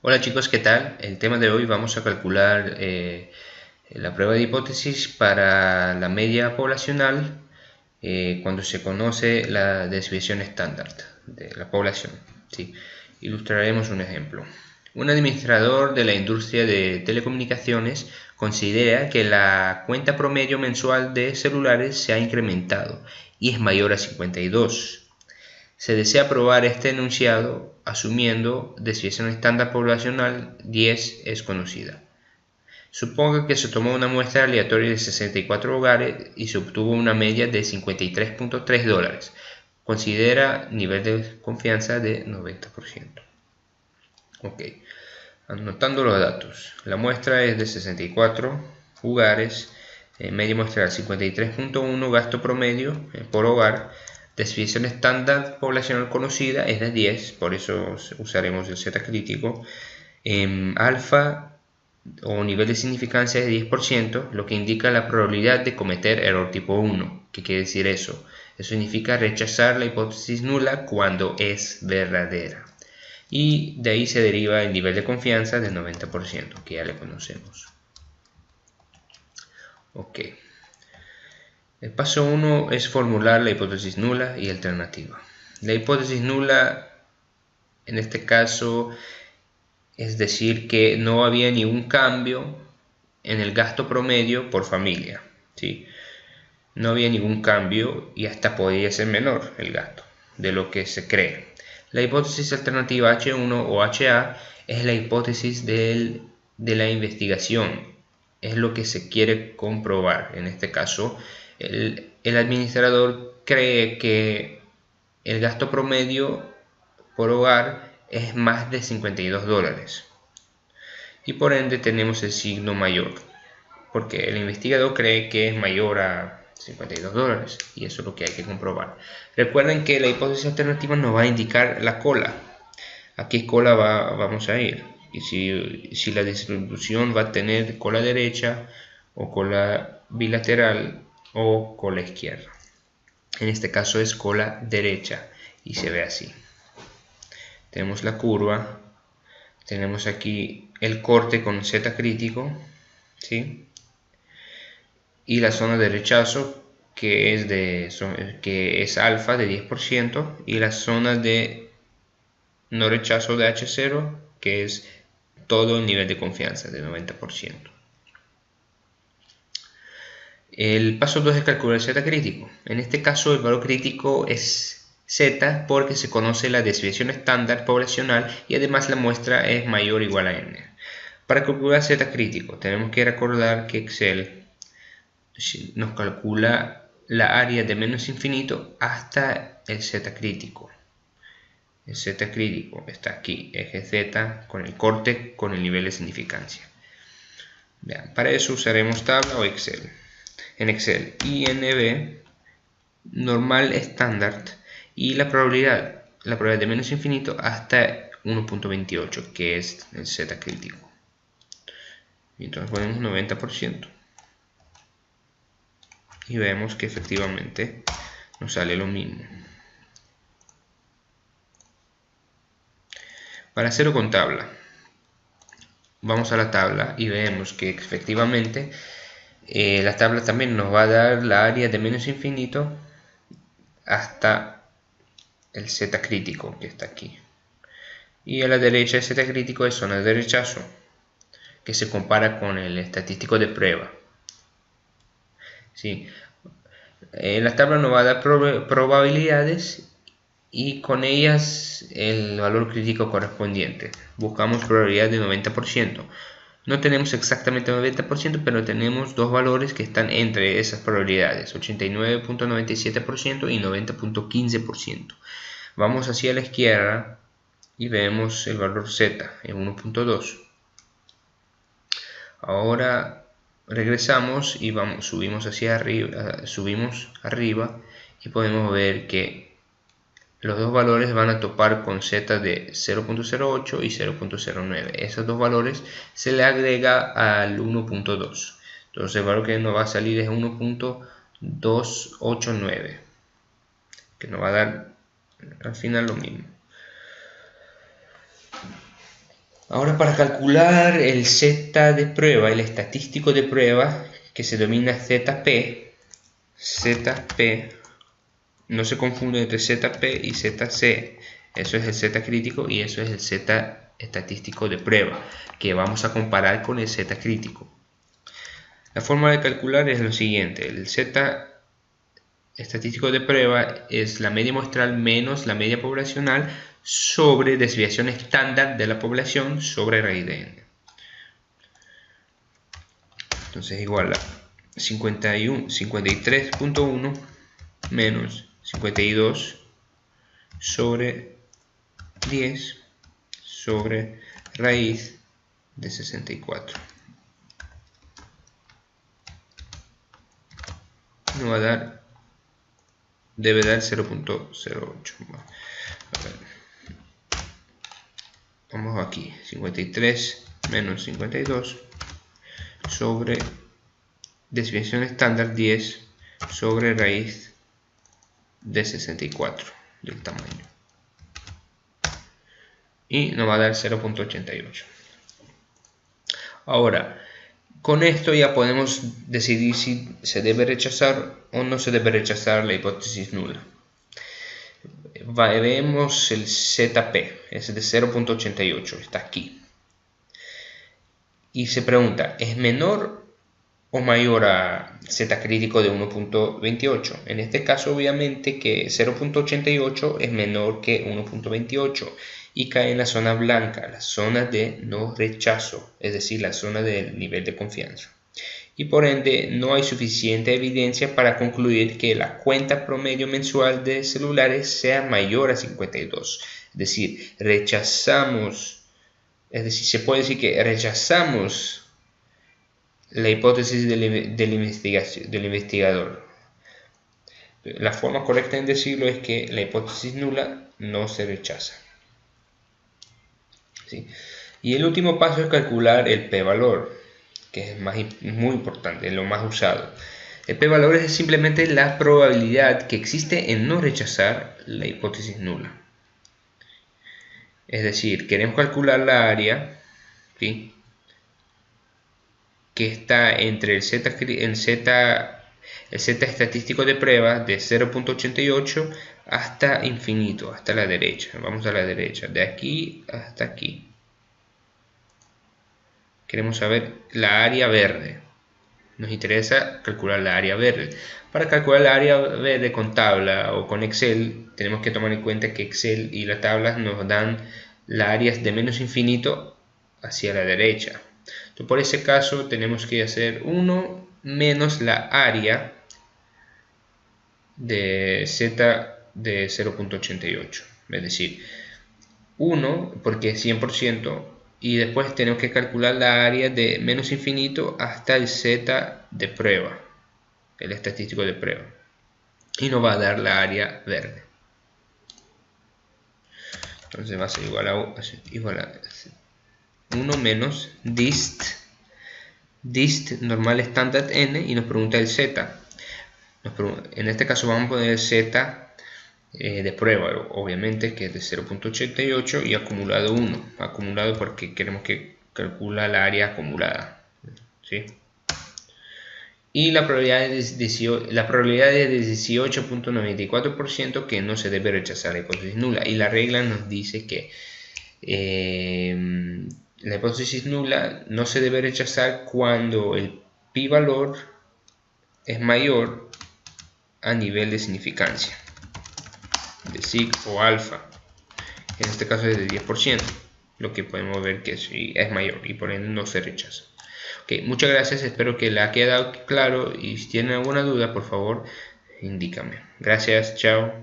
Hola chicos, ¿qué tal? El tema de hoy vamos a calcular la prueba de hipótesis para la media poblacional cuando se conoce la desviación estándar de la población. ¿Sí? Ilustraremos un ejemplo. Un administrador de la industria de telecomunicaciones considera que la cuenta promedio mensual de celulares se ha incrementado y es mayor a 52. Se desea probar este enunciado asumiendo desviación estándar poblacional 10 es conocida. Suponga que se tomó una muestra aleatoria de 64 hogares y se obtuvo una media de $53.3. Considera nivel de confianza de 90%. Ok, anotando los datos. La muestra es de 64 hogares, media muestral 53.1, gasto promedio por hogar. Desviación estándar poblacional conocida es de 10, por eso usaremos el Z crítico. Alfa o nivel de significancia es de 10%, lo que indica la probabilidad de cometer error tipo 1. ¿Qué quiere decir eso? Eso significa rechazar la hipótesis nula cuando es verdadera. Y de ahí se deriva el nivel de confianza del 90%, que ya le conocemos. Ok. El paso 1 es formular la hipótesis nula y alternativa. La hipótesis nula, en este caso, es decir que no había ningún cambio en el gasto promedio por familia. ¿Sí? No había ningún cambio y hasta podría ser menor el gasto de lo que se cree. La hipótesis alternativa H1 o HA es la hipótesis de la investigación. Es lo que se quiere comprobar. En este caso, el administrador cree que el gasto promedio por hogar es más de $52 y por ende tenemos el signo mayor porque el investigador cree que es mayor a $52 y eso es lo que hay que comprobar. Recuerden que la hipótesis alternativa nos va a indicar la cola, a qué cola vamos a ir y si la distribución va a tener cola derecha o cola bilateral o cola izquierda. En este caso es cola derecha y se ve así. Tenemos la curva, tenemos aquí el corte con Z crítico, ¿sí? Y la zona de rechazo que es alfa de 10% y la zona de no rechazo de H0 que es todo el nivel de confianza de 90%. El paso 2 es calcular Z crítico. En este caso el valor crítico es Z porque se conoce la desviación estándar poblacional y además la muestra es mayor o igual a n. Para calcular Z crítico tenemos que recordar que Excel nos calcula la área de menos infinito hasta el Z crítico. El Z crítico está aquí, eje Z con el corte con el nivel de significancia. Vean, para eso usaremos tabla o Excel. En Excel, INV, normal estándar y la probabilidad de menos infinito hasta 1.28, que es el Z crítico. Y entonces ponemos 90%. Y vemos que efectivamente nos sale lo mismo. Para hacerlo con tabla, vamos a la tabla y vemos que efectivamente la tabla también nos va a dar la área de menos infinito hasta el Z crítico que está aquí. Y a la derecha el Z crítico es zona de rechazo, que se compara con el estadístico de prueba. ¿Sí? La tabla nos va a dar probabilidades y con ellas el valor crítico correspondiente. Buscamos probabilidad de 90%. No tenemos exactamente 90%, pero tenemos dos valores que están entre esas probabilidades, 89.97% y 90.15%. Vamos hacia la izquierda y vemos el valor Z en 1.2. Ahora regresamos y subimos hacia arriba, y podemos ver que los dos valores van a topar con Z de 0.08 y 0.09. Esos dos valores se le agrega al 1.2. Entonces el valor que nos va a salir es 1.289, que nos va a dar al final lo mismo. Ahora, para calcular el z de prueba, el estadístico de prueba, que se denomina ZP, no se confunde entre ZP y ZC, eso es el Z crítico y eso es el Z estadístico de prueba, que vamos a comparar con el Z crítico. La forma de calcular es lo siguiente: el Z estadístico de prueba es la media muestral menos la media poblacional sobre desviación estándar de la población sobre raíz de n. Entonces igual a 53.1 menos 52 sobre 10 sobre raíz de 64. Nos va a dar, debe dar 0.08. Vamos aquí, 53 menos 52 sobre desviación estándar 10 sobre raíz de 64 del tamaño, y nos va a dar 0.88. Ahora, con esto ya podemos decidir si se debe rechazar o no se debe rechazar la hipótesis nula. Vemos el ZP, es de 0.88, está aquí. Y se pregunta, ¿es menor o mayor a Z crítico de 1.28? En este caso, obviamente que 0.88 es menor que 1.28 y cae en la zona blanca, la zona de no rechazo, es decir, la zona del nivel de confianza. Y por ende no hay suficiente evidencia para concluir que la cuenta promedio mensual de celulares sea mayor a 52. Es decir, se puede decir que rechazamos la hipótesis del investigador. La forma correcta en decirlo es que la hipótesis nula no se rechaza. ¿Sí? Y el último paso es calcular el p-valor, que es muy importante, es lo más usado. El p-valor es simplemente la probabilidad que existe en no rechazar la hipótesis nula. Es decir, queremos calcular la área, ¿sí?, que está entre el Z estadístico de prueba de 0.88 hasta infinito, hasta la derecha. Vamos a la derecha, de aquí hasta aquí. Queremos saber la área verde. Nos interesa calcular la área verde. Para calcular la área verde con tabla o con Excel, tenemos que tomar en cuenta que Excel y las tablas nos dan las áreas de menos infinito hacia la derecha. Entonces, por ese caso, tenemos que hacer 1 menos la área de Z de 0.88. Es decir, 1 porque es 100%. Y después tenemos que calcular la área de menos infinito hasta el Z de prueba, el estadístico de prueba, y nos va a dar la área verde. Entonces va a ser igual a 1 menos dist normal estándar n, y nos pregunta el Z. En este caso vamos a poner el Z de prueba, obviamente, que es de 0.88 y acumulado 1, acumulado porque queremos que calcula la área acumulada, ¿sí? Y la probabilidad es de 18.94% que no se debe rechazar la hipótesis nula, y la regla nos dice que la hipótesis nula no se debe rechazar cuando el pi-valor es mayor a nivel de significancia, de sig o alfa. En este caso es de 10%, lo que podemos ver que sí es mayor y por ende no se rechaza. Ok, muchas gracias, espero que le haya quedado claro, y si tienen alguna duda, por favor, indícame. Gracias, chao.